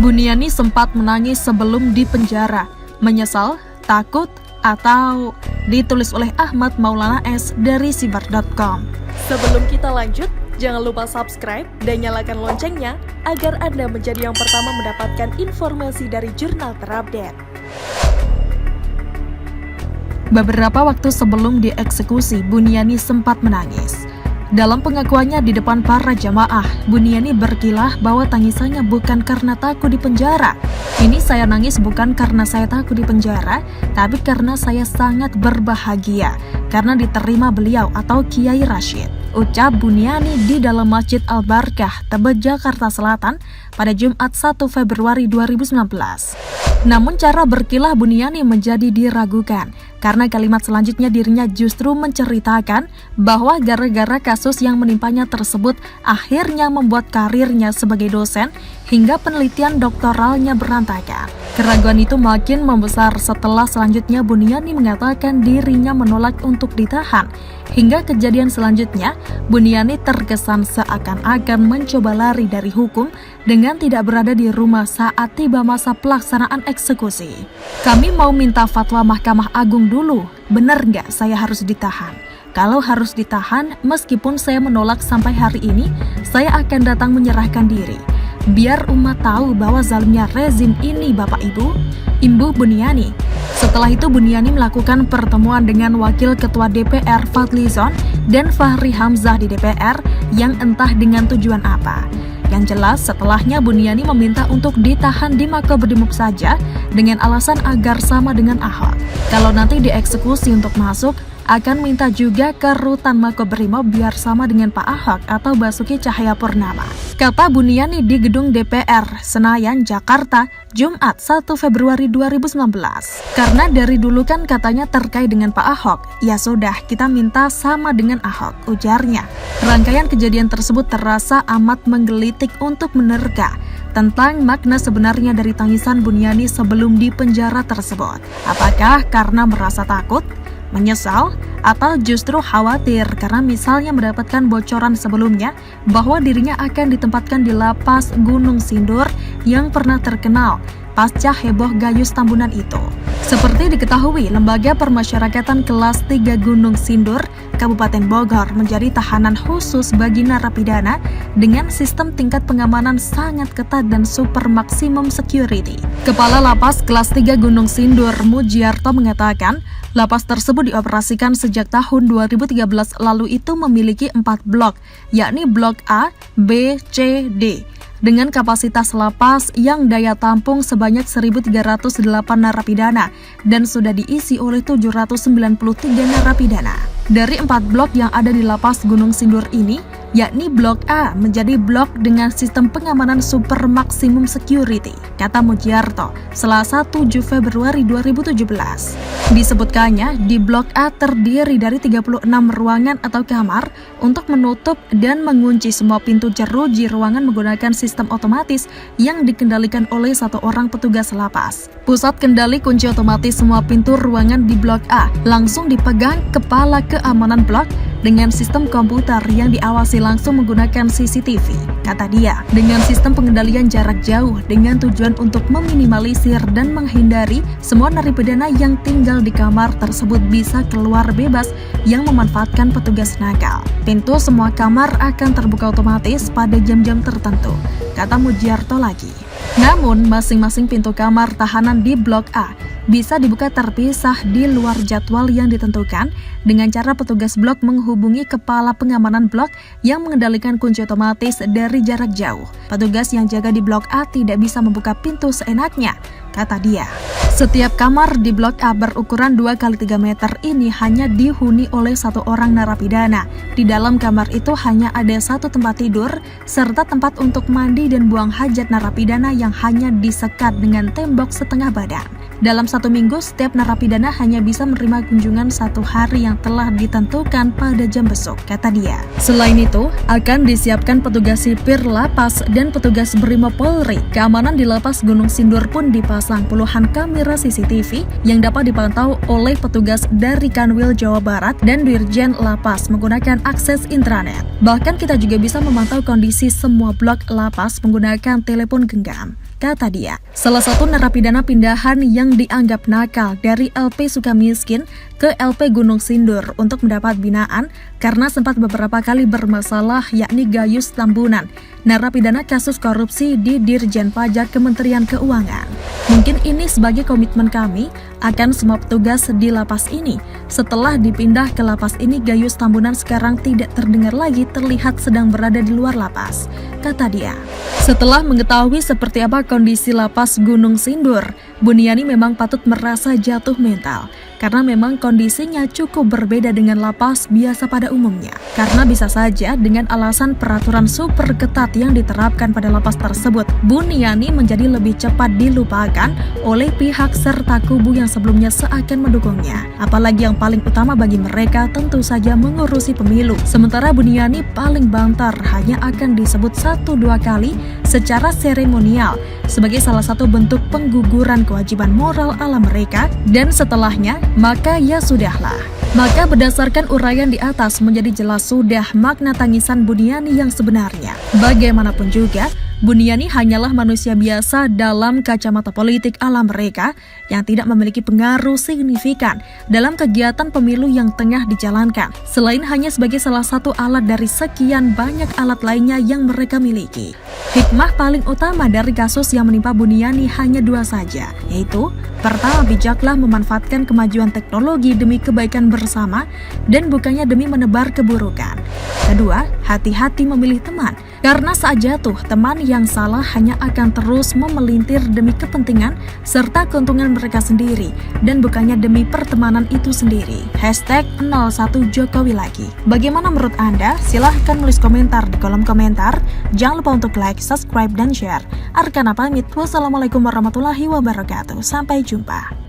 Buniani sempat menangis sebelum dipenjara, menyesal, takut, atau ditulis oleh Ahmad Maulana S dari sibar.com. Sebelum kita lanjut, jangan lupa subscribe dan nyalakan loncengnya agar Anda menjadi yang pertama mendapatkan informasi dari jurnal terupdate. Beberapa waktu sebelum dieksekusi, Buniani sempat menangis. Dalam pengakuannya di depan para jamaah, Buniani berkilah bahwa tangisannya bukan karena takut di penjara. Ini saya nangis bukan karena saya takut di penjara, tapi karena saya sangat berbahagia karena diterima beliau atau Kiai Rashid. Ucap Buniani di dalam Masjid Al-Barkah, Tebet, Jakarta Selatan pada Jumat 1 Februari 2019. Namun cara berkilah Buniani menjadi diragukan karena kalimat selanjutnya dirinya justru menceritakan bahwa gara-gara kasus yang menimpanya tersebut akhirnya membuat karirnya sebagai dosen hingga penelitian doktoralnya berantakan. Keraguan itu makin membesar setelah selanjutnya Buniani mengatakan dirinya menolak untuk ditahan. Hingga kejadian selanjutnya, Buniani terkesan seakan-akan mencoba lari dari hukum dengan tidak berada di rumah saat tiba masa pelaksanaan eksekusi. Kami mau minta fatwa Mahkamah Agung dulu, benar nggak saya harus ditahan? Kalau harus ditahan, meskipun saya menolak sampai hari ini, saya akan datang menyerahkan diri. Biar umat tahu bahwa zalimnya rezim ini Bapak Ibu, imbuh Buniani. Setelah itu Buniani melakukan pertemuan dengan Wakil Ketua DPR Fadlizon dan Fahri Hamzah di DPR yang entah dengan tujuan apa. Yang jelas setelahnya Buniani meminta untuk ditahan di Makobrimob saja dengan alasan agar sama dengan Ahok. Kalau nanti dieksekusi untuk masuk, akan minta juga ke rutan Makobrimob biar sama dengan Pak Ahok atau Basuki Cahayapurnama. Kata Buniani di gedung DPR Senayan, Jakarta, Jumat 1 Februari 2019. Karena dari dulu kan katanya terkait dengan Pak Ahok, ya sudah kita minta sama dengan Ahok, ujarnya. Rangkaian kejadian tersebut terasa amat menggelitik untuk menerka tentang makna sebenarnya dari tangisan Buniani sebelum dipenjara tersebut. Apakah karena merasa takut, menyesal, atau justru khawatir karena misalnya mendapatkan bocoran sebelumnya bahwa dirinya akan ditempatkan di lapas Gunung Sindur yang pernah terkenal pasca heboh Gayus Tambunan itu. Seperti diketahui, Lembaga Permasyarakatan Kelas 3 Gunung Sindur, Kabupaten Bogor menjadi tahanan khusus bagi narapidana dengan sistem tingkat pengamanan sangat ketat dan super maksimum security. Kepala Lapas Kelas 3 Gunung Sindur, Mujiarto, mengatakan lapas tersebut dioperasikan sejak tahun 2013 lalu itu memiliki 4 blok, yakni Blok A, B, C, D. Dengan kapasitas lapas yang daya tampung sebanyak 1.308 narapidana dan sudah diisi oleh 793 narapidana. Dari 4 blok yang ada di lapas Gunung Sindur ini, yakni Blok A menjadi blok dengan sistem pengamanan super maksimum security, kata Mujiarto, Selasa 7 Februari 2017. Disebutkannya, di Blok A terdiri dari 36 ruangan atau kamar untuk menutup dan mengunci semua pintu jeruji ruangan menggunakan sistem otomatis yang dikendalikan oleh 1 orang petugas lapas. Pusat kendali kunci otomatis semua pintu ruangan di Blok A langsung dipegang Kepala Keamanan Blok dengan sistem komputer yang diawasi langsung menggunakan CCTV, kata dia, dengan sistem pengendalian jarak jauh dengan tujuan untuk meminimalisir dan menghindari semua narapidana yang tinggal di kamar tersebut bisa keluar bebas yang memanfaatkan petugas nakal. Pintu semua kamar akan terbuka otomatis pada jam-jam tertentu, kata Mujiarto lagi. Namun, masing-masing pintu kamar tahanan di Blok A bisa dibuka terpisah di luar jadwal yang ditentukan dengan cara petugas blok menghubungi kepala pengamanan blok yang mengendalikan kunci otomatis dari jarak jauh. Petugas yang jaga di Blok A tidak bisa membuka pintu seenaknya, kata dia. Setiap kamar di Blok A berukuran 2x3 meter ini hanya dihuni oleh 1 orang narapidana. Di dalam kamar itu hanya ada 1 tempat tidur serta tempat untuk mandi dan buang hajat narapidana yang hanya disekat dengan tembok setengah badan. Dalam 1 minggu, setiap narapidana hanya bisa menerima kunjungan 1 hari yang telah ditentukan pada jam besok, kata dia. Selain itu, akan disiapkan petugas sipir lapas dan petugas Brimob Polri. Keamanan di lapas Gunung Sindur pun dipasang puluhan kamera CCTV yang dapat dipantau oleh petugas dari Kanwil Jawa Barat dan Dirjen Lapas menggunakan akses intranet. Bahkan kita juga bisa memantau kondisi semua blok lapas menggunakan telepon genggam, kata dia. Salah satu narapidana pindahan yang dianggap nakal dari LP Sukamiskin ke LP Gunung Sindur untuk mendapat binaan karena sempat beberapa kali bermasalah, yakni Gayus Tambunan, narapidana kasus korupsi di Dirjen Pajak Kementerian Keuangan. Mungkin ini sebagai komitmen kami akan semua petugas di lapas ini. Setelah dipindah ke lapas ini, Gayus Tambunan sekarang tidak terdengar lagi terlihat sedang berada di luar lapas, kata dia. Setelah mengetahui seperti apa kondisi lapas Gunung Sindur, Buniani memang patut merasa jatuh mental karena memang kondisinya cukup berbeda dengan lapas biasa pada umumnya. Karena bisa saja dengan alasan peraturan super ketat yang diterapkan pada lapas tersebut, Buniani menjadi lebih cepat dilupakan oleh pihak serta kubu yang sebelumnya seakan mendukungnya. Apalagi yang paling utama bagi mereka tentu saja mengurusi pemilu. Sementara Buniani paling banter hanya akan disebut 1-2 kali secara seremonial sebagai salah satu bentuk pengguguran kewajiban moral ala mereka, dan setelahnya maka ya sudahlah. Maka berdasarkan uraian di atas menjadi jelas sudah makna tangisan Buniani yang sebenarnya. Bagaimanapun juga, Buniani hanyalah manusia biasa dalam kacamata politik ala mereka yang tidak memiliki pengaruh signifikan dalam kegiatan pemilu yang tengah dijalankan, selain hanya sebagai salah satu alat dari sekian banyak alat lainnya yang mereka miliki. Hikmah paling utama dari kasus yang menimpa Buniani hanya 2 saja, yaitu pertama, bijaklah memanfaatkan kemajuan teknologi demi kebaikan bersama dan bukannya demi menebar keburukan. Kedua, hati-hati memilih teman, karena saat jatuh, teman yang salah hanya akan terus memelintir demi kepentingan serta keuntungan mereka sendiri dan bukannya demi pertemanan itu sendiri. #01 Jokowi lagi. Bagaimana menurut Anda? Silahkan nulis komentar di kolom komentar. Jangan lupa untuk like, subscribe, dan share. Arkana pamit. Wassalamualaikum warahmatullahi wabarakatuh. Sampai jumpa.